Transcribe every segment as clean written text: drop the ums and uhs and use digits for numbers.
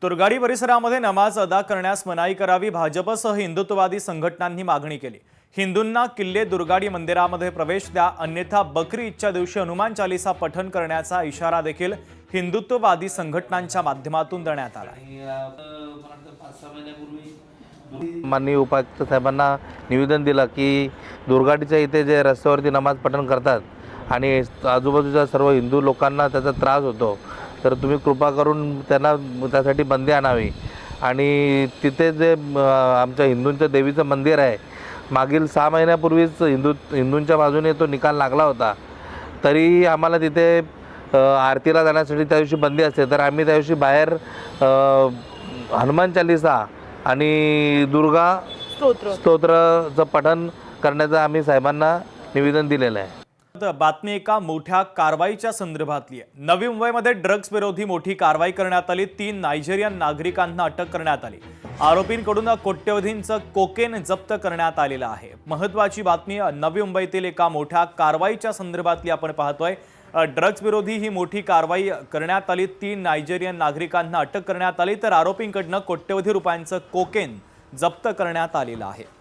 तुरगाडी परिसरामध्ये नमाज अदा करण्यास मनाई करावी, भाजपसह हिंदुत्ववादी संघटनांनी मागणी केली। हिंदूंना किल्ले दुर्गाडी मंदिरामध्ये प्रवेश द्या, अन्यथा बकरी ईदच्या दिवशी हनुमान चालीसा पठण करण्याचा इशारा देखील हिंदुत्ववादी संघटनांच्या माध्यमातून देण्यात आला। माननीय उपायुक्त साहेबांना निवेदन दिलं की दुर्गाडीच्या इथे जे रस्त्यावरती नमाज पठण करतात आणि आजूबाजूच्या सर्व हिंदू लोकांना त्याचा त्रास होतो, तर तुम्ही कृपा करून त्यांना त्यासाठी बंदी आणावी। आणि तिथे जे आमच्या हिंदूंच्या देवीचं मंदिर आहे, मागील 6 महिन्यापूर्वीच हिंदूंच्या बाजूने तो निकाल लागला होता, तरी आम्हाला तिथे आरतीला जाण्यासाठी त्या दिवशी बंदी असते। तर आम्ही त्या दिवशी बाहेर हनुमान चालीसा आणि दुर्गा स्तोत्राचं पठण करण्याचं आम्ही साहेबांना निवेदन दिलेलं आहे। बातमी एका मोठ्या कारवाईच्या संदर्भातली आहे। नवी मुंबईमध्ये ड्रग्ज विरोधी मोठी कारवाई करण्यात आली। 3 नायजेरियन नागरिकांना अटक करण्यात आली। आरोपींकडून कोट्यवधींचं कोकेन जप्त करण्यात आलेलं आहे। महत्त्वाची बातमी नवी मुंबईतील एका मोठ्या कारवाईच्या संदर्भातली आपण पाहतोय। ड्रग्ज विरोधी ही मोठी कारवाई करण्यात आली। 3 नायजेरियन नागरिकांना अटक करण्यात आली, तर आरोपींकडून कोट्यवधी रुपयांचं कोकेन जप्त करण्यात आलेलं आहे।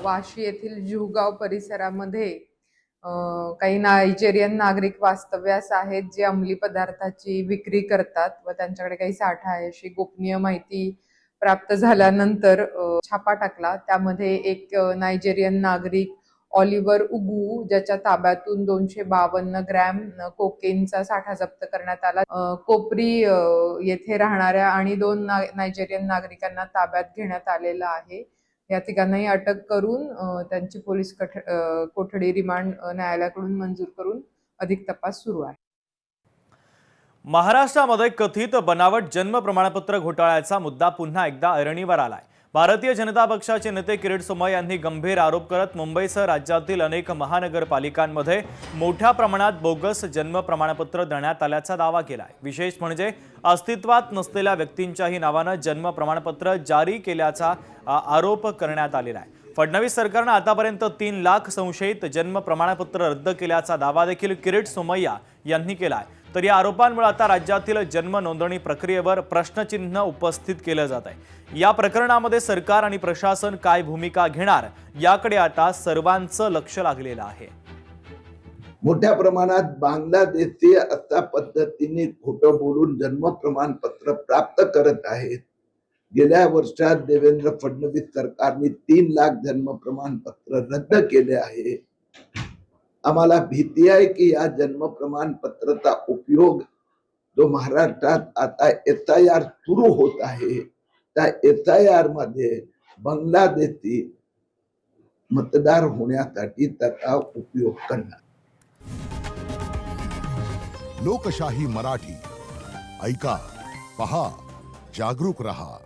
वाशी येथील जुहगाव परिसरामध्ये काही नायजेरियन नागरिक वास्तव्यास आहेत, जे अंमली पदार्थाची विक्री करतात व त्यांच्याकडे काही साठा आहे अशी गोपनीय माहिती प्राप्त झाल्यानंतर छापा टाकला। त्यामध्ये एक नायजेरियन नागरिक ऑलिव्हर उगू, ज्याच्या ताब्यातून 252 ग्रॅम कोकेनचा साठा जप्त करण्यात आला। कोपरी येथे राहणाऱ्या आणि 2 नायजेरियन नागरिकांना ताब्यात घेण्यात आलेलं आहे। या तिघांनाही अटक करून त्यांची पोलीस कोठडी रिमांड न्यायालयाकडून मंजूर करून अधिक तपास सुरू आहे। महाराष्ट्रामध्ये कथित बनावट जन्म प्रमाणपत्र घोटाळ्याचा मुद्दा पुन्हा एकदा ऐरणीवर आलाय। भारतीय जनता पक्षाचे नेते किरीट सोमय्या यांनी गंभीर आरोप करत मुंबईसह राज्यातील अनेक महानगरपालिकांमध्ये मोठ्या प्रमाणात बोगस जन्म प्रमाणपत्र देण्यात आल्याचा दावा केलाय। विशेष म्हणजे अस्तित्वात नसलेल्या व्यक्तींच्याही नावाने जन्म प्रमाणपत्र जारी केल्याचा आरोप करण्यात आलेला आहे। फडणवीस सरकारने आतापर्यंत 3 लाख संशयित जन्म प्रमाणपत्र रद्द केल्याचा दावा देखील किरीट सोमय्या यांनी केलाय। तर या आरोपांमुळे आता राज्यातील जन्म नोंदणी प्रक्रियेवर प्रश्नचिन्ह उपस्थित केलं जात आहे। या प्रकरणामध्ये सरकार आणि प्रशासन काय भूमिका घेणार, याकडे आता सर्वांचं लक्ष लागलेलं आहे। मोठ्या प्रमाणात बांगलादेशी अशा पद्धतीने खोटं बोलून जन्म प्रमाणपत्र प्राप्त करत आहेत। गेल्या वर्षात देवेंद्र फडणवीस सरकारने 3 लाख जन्म प्रमाणपत्र रद्द केले आहे। आम्हाला भीती आहे की या जन्म प्रमाणपत्राचा उपयोग जो महाराष्ट्रात आता SIR सुरू होत आहे, त्या SIR मध्ये बांगलादेशी मतदार होण्यासाठी त्याचा उपयोग करणार। लोकशाही मराठी ऐका, पहा, जागरूक रहा।